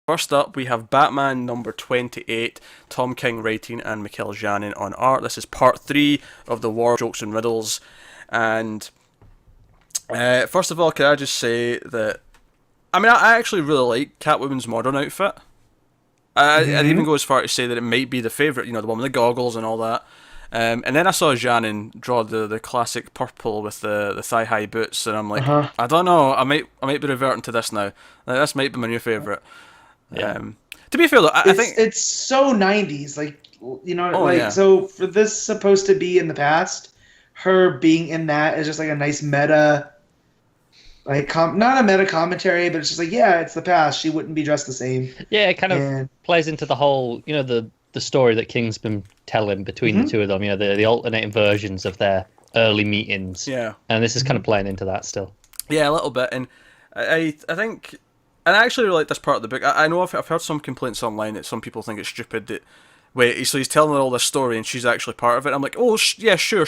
First up, we have Batman number 28, Tom King writing and Mikel Janin on art. This is part 3 of the War Jokes and Riddles. And first of all, can I just say that, I actually really like Catwoman's modern outfit. I'd even go as far to say that it might be the favourite, the one with the goggles and all that. And then I saw Janin draw the classic purple with the thigh-high boots, and I'm like, I don't know, I might be reverting to this now. This might be my new favourite. Yeah. To be fair though, I think it's so 90s, yeah. So for this supposed to be in the past, her being in that is just like a nice meta, not a meta commentary, but it's just like, yeah, it's the past. She wouldn't be dressed the same. Yeah, it kind of plays into the whole, the story that King's been telling between the two of them. The alternating versions of their early meetings. Yeah, and this is kind of playing into that still. Yeah, a little bit, and I think. And I actually really like this part of the book. I know I've heard some complaints online that some people think it's stupid that, so he's telling her all this story and she's actually part of it. I'm like, oh, yeah, sure,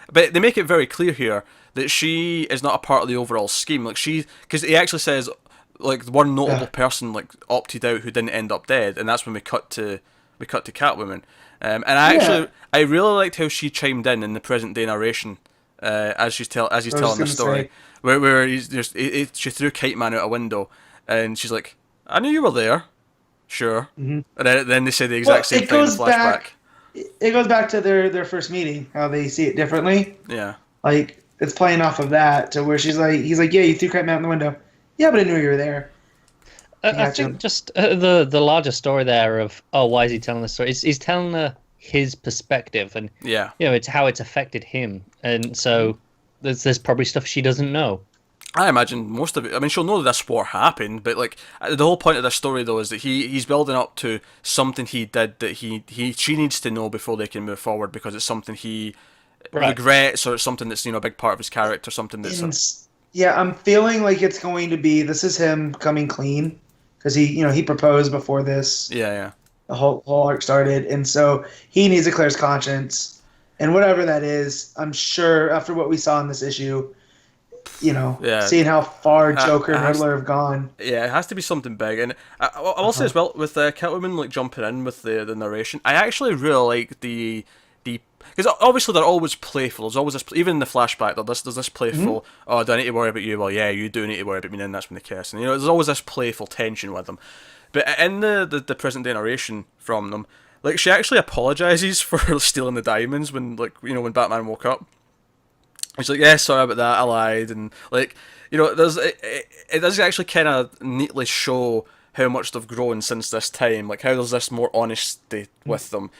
but they make it very clear here that she is not a part of the overall scheme. Because he actually says, one notable person, opted out who didn't end up dead, and that's when we cut to Catwoman. And I really liked how she chimed in the present day narration, as he's telling the story, where she threw Kite Man out a window. And she's like, I knew you were there. Sure. And then they say the exact same thing in the flashback. It goes back to their first meeting, how they see it differently. Yeah. It's playing off of that to where he's like, yeah, you threw Kite Man out the window. Yeah, but I knew you were there. I think just the larger story there of, why is he telling this story? He's telling her his perspective, and it's how it's affected him. And so there's probably stuff she doesn't know. I imagine most of it. She'll know that this war happened, but the whole point of this story though is that he's building up to something he did that she needs to know before they can move forward, because it's something he regrets, or it's something that's a big part of his character, something that's. I'm feeling like it's going to be, this is him coming clean, because he proposed before this. Yeah. The whole arc started, and so he needs to clear his conscience, and whatever that is, I'm sure after what we saw in this issue. Seeing how far Joker and Riddler have gone. Yeah, it has to be something big. And I will say as well, with Catwoman jumping in with the narration, I actually really like the because obviously they're always playful. There's always this, even in the flashback, there's this playful, oh, do I need to worry about you? Well, yeah, you do need to worry about me, and that's when they kiss. And there's always this playful tension with them. But in the present day narration from them, she actually apologizes for stealing the diamonds when when Batman woke up. He's like, yeah, sorry about that, I lied, and it does actually kind of neatly show how much they've grown since this time, how there's this more honesty with them.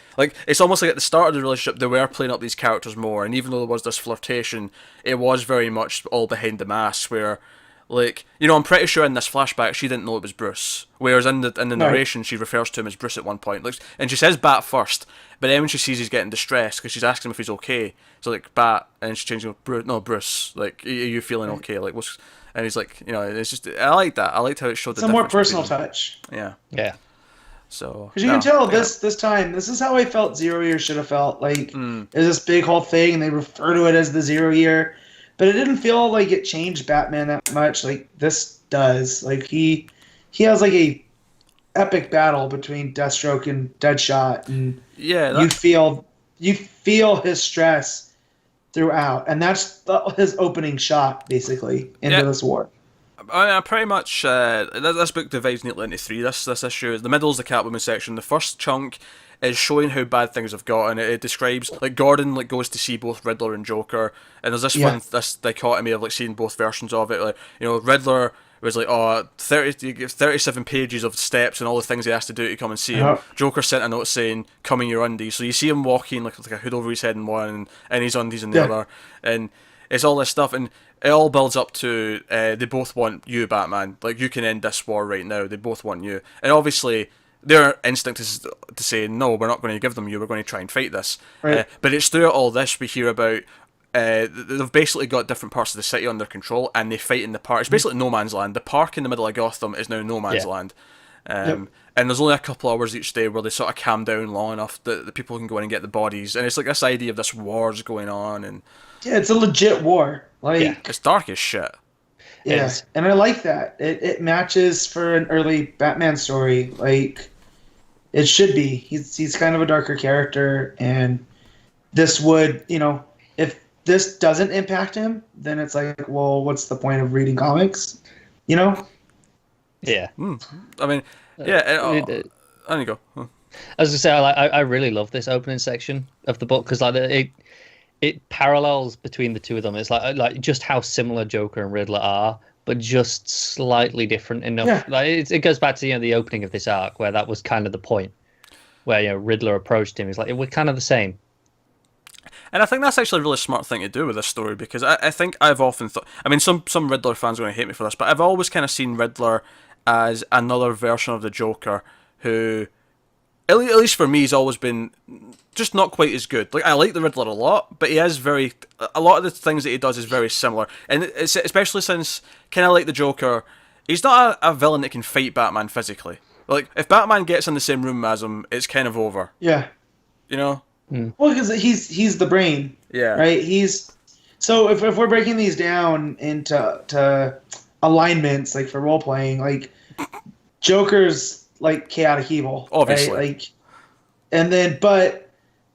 It's almost like at the start of the relationship, they were playing up these characters more, and even though there was this flirtation, it was very much all behind the mask, where, I'm pretty sure in this flashback, she didn't know it was Bruce, whereas in the narration, she refers to him as Bruce at one point, and she says Bat first, but then when she sees he's getting distressed, because she's asking him if he's okay, so Bat, and she changes, Bruce, are you feeling okay, what's, and he's like, it's just, I like that, I liked how it showed the difference. It's a more personal touch. Yeah. So, because you can tell this time, this is how I felt 0 Year should have felt, there's this big whole thing, and they refer to it as the 0 Year, but it didn't feel like it changed Batman that much, this does, he has a epic battle between Deathstroke and Deadshot, and you feel his stress throughout, and that's his opening shot basically into this war. Pretty much. This book divides neatly into three. This issue, the middle is the Catwoman section. The first chunk is showing how bad things have gotten. It describes Gordon goes to see both Riddler and Joker, and there's this dichotomy of seeing both versions of it. Riddler was 37 pages of steps and all the things he has to do to come and see him. Joker sent a note saying, come in your undies. So you see him walking like a hood over his head in one and his undies in the other. And it's all this stuff. And it all builds up to they both want you, Batman. You can end this war right now. They both want you. And obviously their instinct is to say, no, we're not going to give them you. We're going to try and fight this. Right. But it's throughout all this we hear about they've basically got different parts of the city under control, and they fight in the park. It's basically no man's land. The park in the middle of Gotham is now no man's land. And there's only a couple hours each day where they sort of calm down long enough that the people can go in and get the bodies. And it's this idea of this war's going on. And yeah, it's a legit war. it's dark as shit. Yeah, and I like that. It matches for an early Batman story. Like, it should be. He's kind of a darker character, and this would, if this doesn't impact him, then it's like, well, what's the point of reading comics? Yeah. I mean, yeah. There you go. As I say, I really love this opening section of the book because it parallels between the two of them. It's like just how similar Joker and Riddler are, but just slightly different enough. Yeah. Like it goes back to the opening of this arc where that was kind of the point, where Riddler approached him. He's like, we're kind of the same. And I think that's actually a really smart thing to do with this story, because I think I've often thought, I mean, some Riddler fans are going to hate me for this, but I've always kind of seen Riddler as another version of the Joker who, at least for me, has always been just not quite as good. Like, I like the Riddler a lot, but a lot of the things that he does is very similar. And it's, especially since, kind of like the Joker, he's not a villain that can fight Batman physically. Like, if Batman gets in the same room as him, it's kind of over. Yeah. You know? Well, because he's the brain. Yeah. Right? So if we're breaking these down into alignments, like for role playing, like Joker's like chaotic evil, obviously, right? Like, and then but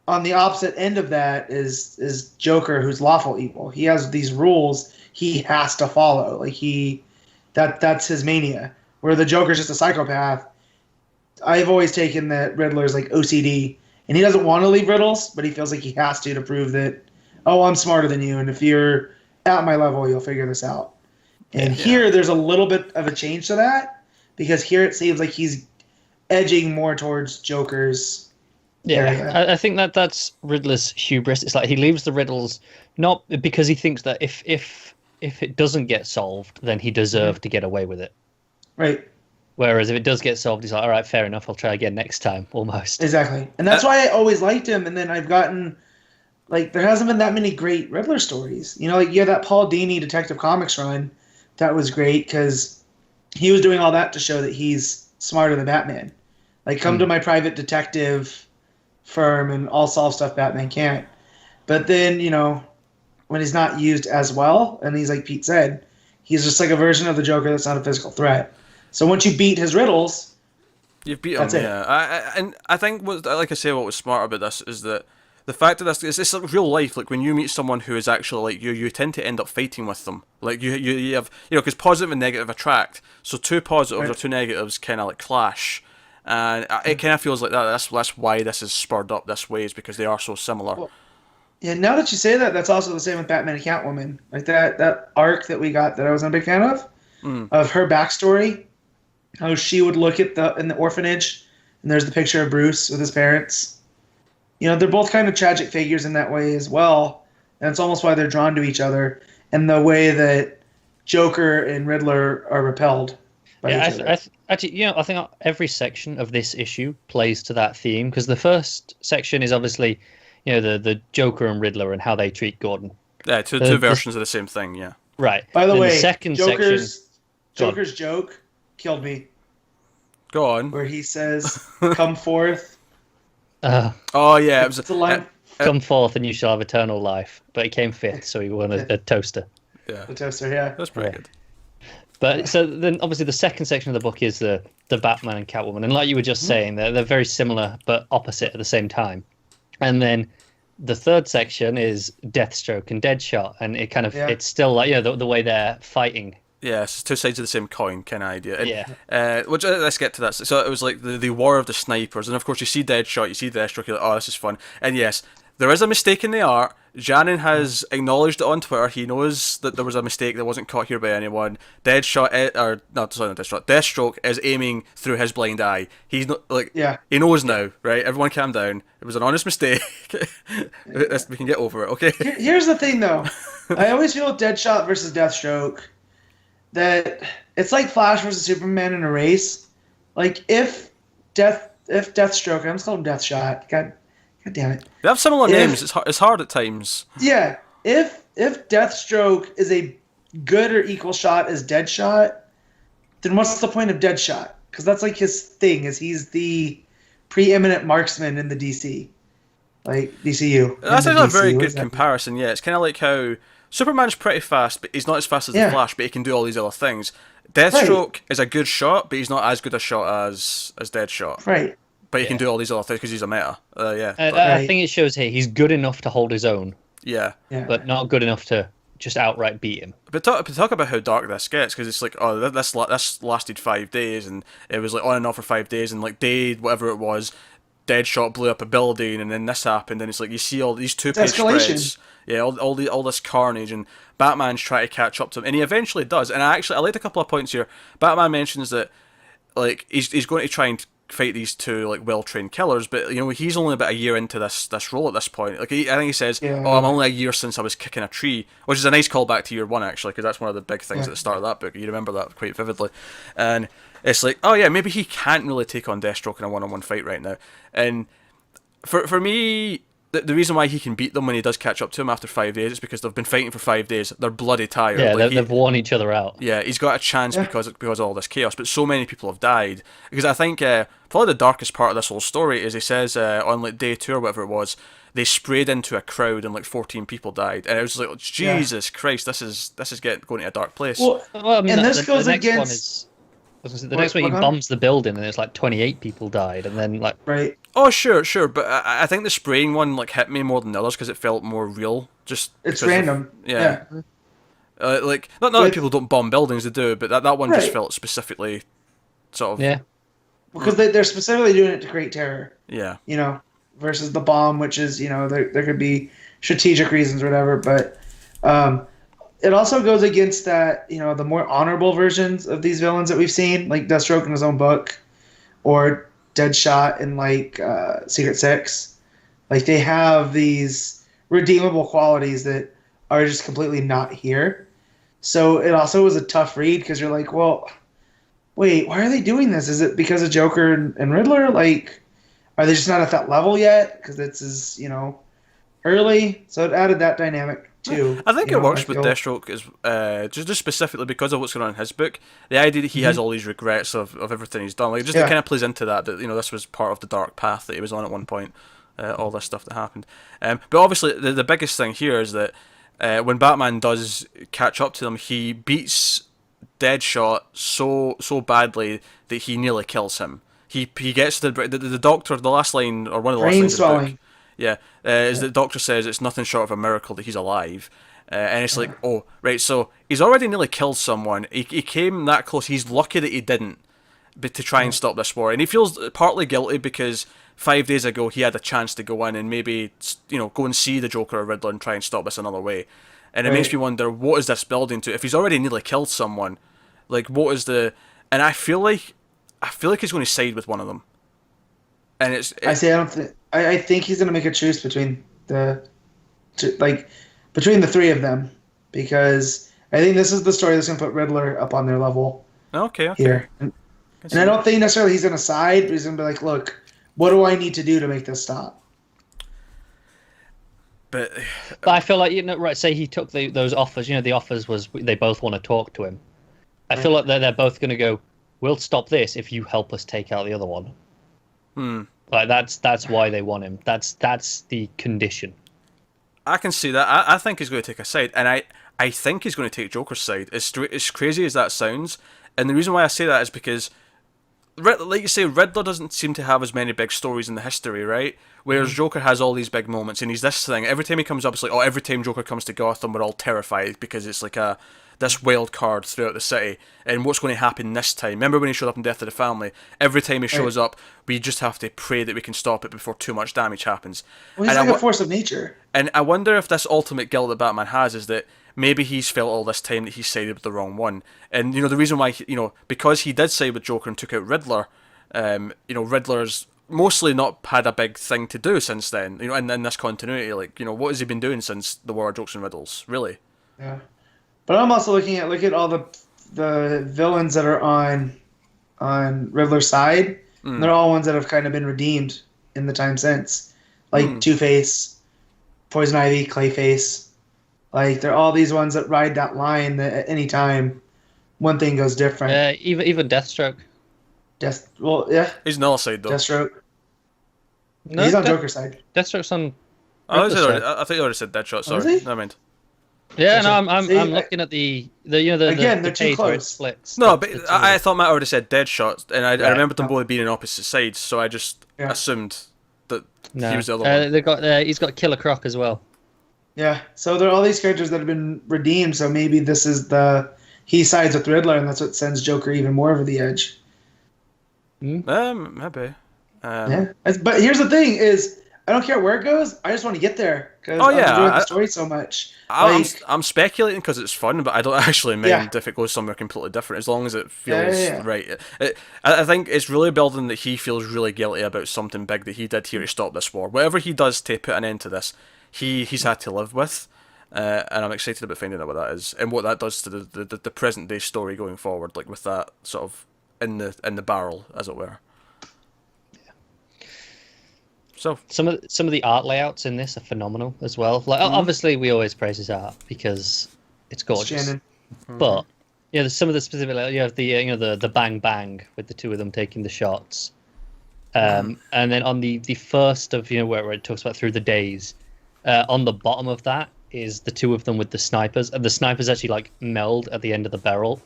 on the opposite end of that is Joker, who's lawful evil. He has these rules he has to follow. Like that's his mania. Where the Joker's just a psychopath. I've always taken that Riddler's like OCD, and he doesn't want to leave riddles, but he feels like he has to prove that, oh, I'm smarter than you, and if you're at my level, you'll figure this out. And here, there's a little bit of a change to that, because here it seems like he's edging more towards Joker's area. I think that's Riddler's hubris. It's like he leaves the riddles not because he thinks that if it doesn't get solved, then he deserved to get away with it. Right. Whereas if it does get solved, he's like, all right, fair enough, I'll try again next time, almost. Exactly. And that's why I always liked him, and then I've gotten, like, there hasn't been that many great Riddler stories. Like, yeah, that Paul Dini Detective Comics run, that was great, because he was doing all that to show that he's smarter than Batman. Like, come to my private detective firm, and I'll solve stuff Batman can't. But then, when he's not used as well, and he's like Pete said, he's just like a version of the Joker that's not a physical threat. So once you beat his riddles, you've beat him. Yeah, and I think what was smart about this is that the fact that it's like real life. Like when you meet someone who is actually like you tend to end up fighting with them. Like you have because positive and negative attract. So two positives or two negatives kind of like clash, and it kind of feels like that. That's why this is spurred up this way, is because they are so similar. Well, yeah. Now that you say that, that's also the same with Batman and Catwoman. Like that arc that we got that I was a big fan of her backstory. How she would look in the orphanage, and there's the picture of Bruce with his parents. They're both kind of tragic figures in that way as well, and it's almost why they're drawn to each other, and the way that Joker and Riddler are repelled by each other. Actually, I think every section of this issue plays to that theme, because the first section is obviously, the Joker and Riddler and how they treat Gordon. Yeah, two versions of the same thing. Yeah. Right. By the way, the second Joker's joke killed me. Go on. Where he says, "Come forth." Oh yeah, it's a line. Come forth, and you shall have eternal life. But he came fifth, so he won a toaster. Yeah, the toaster. Yeah, that's pretty good. But so then, obviously, the second section of the book is the Batman and Catwoman, and like you were just saying, they're very similar but opposite at the same time. And then the third section is Deathstroke and Deadshot, and it kind of it's still like the way they're fighting. Yeah, it's two sides of the same coin kind of idea. And, yeah. Let's get to that. So it was like the war of the snipers, and of course you see Deadshot, you see Deathstroke, you're like, oh, this is fun. And yes, there is a mistake in the art. Janin has acknowledged it on Twitter. He knows that there was a mistake that wasn't caught here by anyone. Deathstroke is aiming through his blind eye. He's not he knows now, right? Everyone calm down. It was an honest mistake. We can get over it, okay? Here's the thing, though. I always feel with Deadshot versus Deathstroke that it's like Flash versus Superman in a race. Like if Deathstroke, I'm just calling him Deathshot. God damn it. They have similar names. It's hard at times. Yeah. If Deathstroke is a good or equal shot as Deadshot, then what's the point of Deadshot? Because that's like his thing. Is he's the preeminent marksman in the DC, like DCU. That's actually a very good comparison. Yeah, it's kind of like how Superman's pretty fast, but he's not as fast as the Flash, but he can do all these other things. Deathstroke is a good shot, but he's not as good a shot as Deadshot. Right. But he can do all these other things because he's a meta. I think it shows here he's good enough to hold his own. Yeah. But not good enough to just outright beat him. But talk about how dark this gets, because it's like, oh, this lasted 5 days, and it was like on and off for 5 days, and like day whatever it was, Deadshot blew up a building, and then this happened, and it's like you see all these 2-page spreads, all this carnage, and Batman's trying to catch up to him, and he eventually does. And I liked a couple of points here. Batman mentions that like he's going to try and fight these two like well-trained killers, but he's only about a year into this role at this point. Like I think he says, "Oh, I'm only a year since I was kicking a tree," which is a nice callback to year one actually, because that's one of the big things at the start of that book. You remember that quite vividly, and it's like, oh yeah, maybe he can't really take on Deathstroke in a one-on-one fight right now. And for me, the reason why he can beat them when he does catch up to him after 5 days is because they've been fighting for 5 days. They're bloody tired. Yeah, they've worn each other out. Yeah, he's got a chance because of all this chaos, but so many people have died. Because I think probably the darkest part of this whole story is he says on like day 2 or whatever it was, they sprayed into a crowd and like 14 people died, and it was like, Jesus Christ, this is going to a dark place. Well, I mean, and this goes against. The next one he bombs the building and it's like 28 people died, and then like Oh sure, but I think the spraying one like hit me more than the others because it felt more real. It's random. Like not that people don't bomb buildings, they do, but that one just felt specifically sort of because they're specifically doing it to create terror. Yeah. Versus the bomb, which is there could be strategic reasons or whatever, but it also goes against that, the more honorable versions of these villains that we've seen, like Deathstroke in his own book, or Deadshot in like Secret Six. Like they have these redeemable qualities that are just completely not here. So it also was a tough read because you're like, well, wait, why are they doing this? Is it because of Joker and Riddler? Like, are they just not at that level yet? Because this is, early. So it added that dynamic too. I think it works with Deathstroke is just specifically because of what's going on in his book. The idea that he has all these regrets of everything he's done, like it kind of plays into that this was part of the dark path that he was on at one point. All this stuff that happened, but obviously the biggest thing here is that when Batman does catch up to them, he beats Deadshot so badly that he nearly kills him. He gets the doctor, the last line or one of the last lines of the book. Is the doctor says it's nothing short of a miracle that he's alive. And it's like, oh, right, so he's already nearly killed someone. He came that close. He's lucky that he didn't, but to try and stop this war. And he feels partly guilty because 5 days ago he had a chance to go in and maybe, go and see the Joker or Riddler and try and stop this another way. And it makes me wonder, what is this building to? If he's already nearly killed someone, like, what is the... And I feel like he's going to side with one of them. And I think he's going to make a truce between between the three of them, because I think this is the story that's going to put Riddler up on their level. Okay. Here, and I don't think necessarily he's going to side, but he's going to be like, look, what do I need to do to make this stop? But I feel like right. Say he took those offers. The offers was they both want to talk to him. I feel like they're both going to go, we'll stop this if you help us take out the other one. Like that's why they want him. That's the condition. I can see that. I think he's going to take a side, and I think he's going to take Joker's side. As crazy as that sounds, and the reason why I say that is because, like you say, Riddler doesn't seem to have as many big stories in the history, right? Whereas Joker has all these big moments, and he's this thing. Every time he comes up, it's like, oh, every time Joker comes to Gotham, we're all terrified because it's like this wild card throughout the city, and what's going to happen this time? Remember when he showed up in Death of the Family? Every time he shows up, we just have to pray that we can stop it before too much damage happens. Well, he's like a force of nature. And I wonder if this ultimate guilt that Batman has is that maybe he's felt all this time that he sided with the wrong one. And, the reason why, because he did side with Joker and took out Riddler, Riddler's mostly not had a big thing to do since then, in this continuity. Like, what has he been doing since the War of Jokes and Riddles, really? Yeah. But I'm also look at all the villains that are on Riddler's side. And they're all ones that have kind of been redeemed in the time since, like Two-Face, Poison Ivy, Clayface. Like they're all these ones that ride that line that at any time one thing goes different. Yeah, even Deathstroke. He's on the side though. Deathstroke. No, he's on Joker's side. Deathstroke's on. I thought you already said Deadshot. Sorry, never mind. Yeah, no, I'm looking at the again, the they're too page where it close. splits. No, but I thought Matt already said Deadshot, and I remembered them no. both being on opposite sides, so I just assumed that he was the other one. They've got he's got Killer Croc as well. Yeah, so there are all these characters that have been redeemed, so maybe this is he sides with Riddler, and that's what sends Joker even more over the edge. Maybe. Yeah, but here's the thing: is I don't care where it goes. I just want to get there because I'm enjoying the story so much. I'm speculating because it's fun, but I don't actually mind if it goes somewhere completely different, as long as it feels right. I think it's really building that he feels really guilty about something big that he did here to stop this war. Whatever he does to put an end to this, he's had to live with, and I'm excited about finding out what that is and what that does to the present day story going forward, like with that sort of in the barrel, as it were. So some of the art layouts in this are phenomenal as well. Like obviously we always praise his art because it's gorgeous. But there's some of the specific. You have the bang bang with the two of them taking the shots, and then on the first of where it talks about through the days, on the bottom of that is the two of them with the snipers, and the snipers actually like meld at the end of the barrel,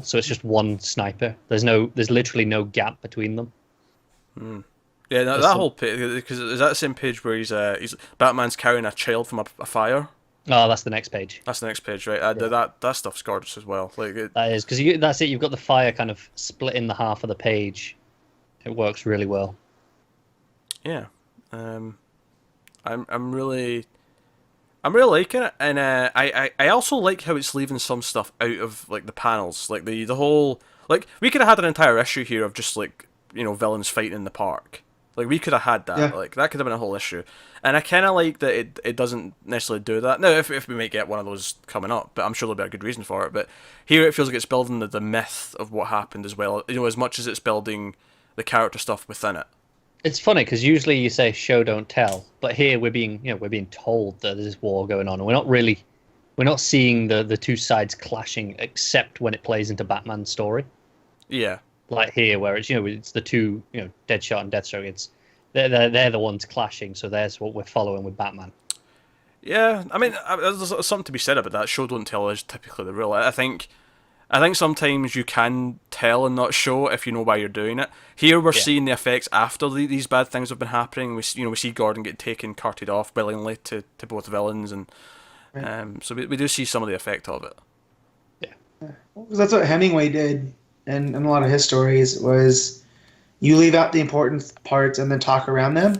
so it's just one sniper. There's literally no gap between them. Yeah, that whole page, because is that the same page where he's Batman's carrying a child from a fire? Oh, that's the next page. That's the next page, right? That stuff's gorgeous as well. That is because that's it. You've got the fire kind of split in the half of the page. It works really well. Yeah, I'm really liking it, and I also like how it's leaving some stuff out of like the panels, like the whole we could have had an entire issue here of just villains fighting in the park. Like, we could have had that. Yeah. Like, that could have been a whole issue. And I kind of like that it doesn't necessarily do that. Now, if we might get one of those coming up, but I'm sure there'll be a good reason for it. But here it feels like it's building the myth of what happened as well, as much as it's building the character stuff within it. It's funny, because usually you say show, don't tell. But here we're being told that there's war going on. And we're not seeing the two sides clashing, except when it plays into Batman's story. Yeah. Like here, where it's the two, Deadshot and Deathstroke. They're the ones clashing, so there's what we're following with Batman. Yeah, I mean, there's something to be said about that. Show don't tell is typically the rule. I think sometimes you can tell and not show if you know why you're doing it. Here we're seeing the effects after these bad things have been happening. We see Gordon get carted off willingly to both villains, and so we do see some of the effect of it. Yeah, that's what Hemingway did. And a lot of his stories was you leave out the important parts and then talk around them.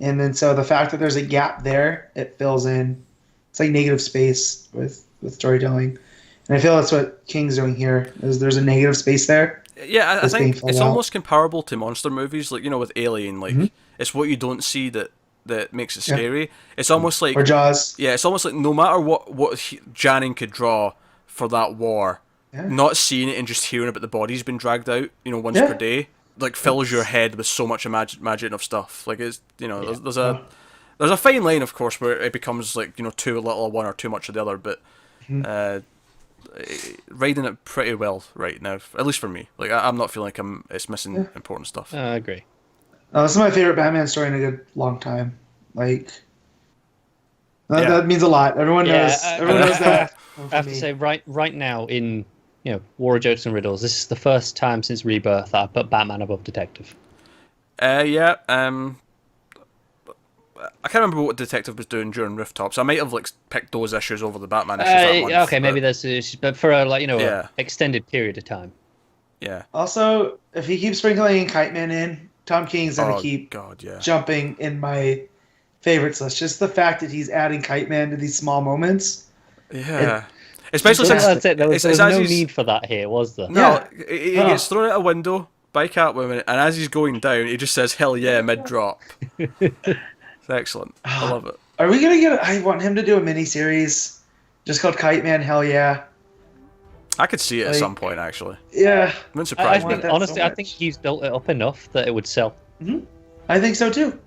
And then so the fact that there's a gap there, it fills in. It's like negative space with storytelling. And I feel that's what King's doing here, is there's a negative space there. Yeah, I think it's almost comparable to monster movies, like, with Alien. It's what you don't see that makes it scary. Yeah. It's almost like... Or Jaws. Yeah, it's almost like no matter what Janning could draw for that war... Yeah. Not seeing it and just hearing about the bodies being dragged out, once per day, fills your head with so much imaginative stuff. Like, it's, there's a fine line, of course, where it becomes too little of one or too much of the other, but riding it pretty well right now, at least for me. Like, I'm not feeling like it's missing important stuff. I agree. This is my favorite Batman story in a good long time. Like, that means a lot. Everyone knows. Everyone knows that. I have to say, right now in War of Jokes and Riddles, this is the first time since Rebirth that I put Batman above Detective. Yeah. I can't remember what Detective was doing during Rooftops. I might have picked those issues over the Batman issues that month. Okay, maybe there's issues, but for a extended period of time. Yeah. Also, if he keeps sprinkling Kite Man in, Tom King's gonna keep jumping in my favorites list. Just the fact that he's adding Kite Man to these small moments. Yeah. Especially since that's it. There was no need for that here, was there? No, he gets thrown out a window by Catwoman, and as he's going down, he just says "Hell yeah" mid-drop. It's excellent. I love it. Are we gonna get? I want him to do a mini-series just called Kite Man. Hell yeah. I could see it at some point, actually. Yeah. I'm surprised. Honestly, I think he's built it up enough that it would sell. Mm-hmm. I think so too.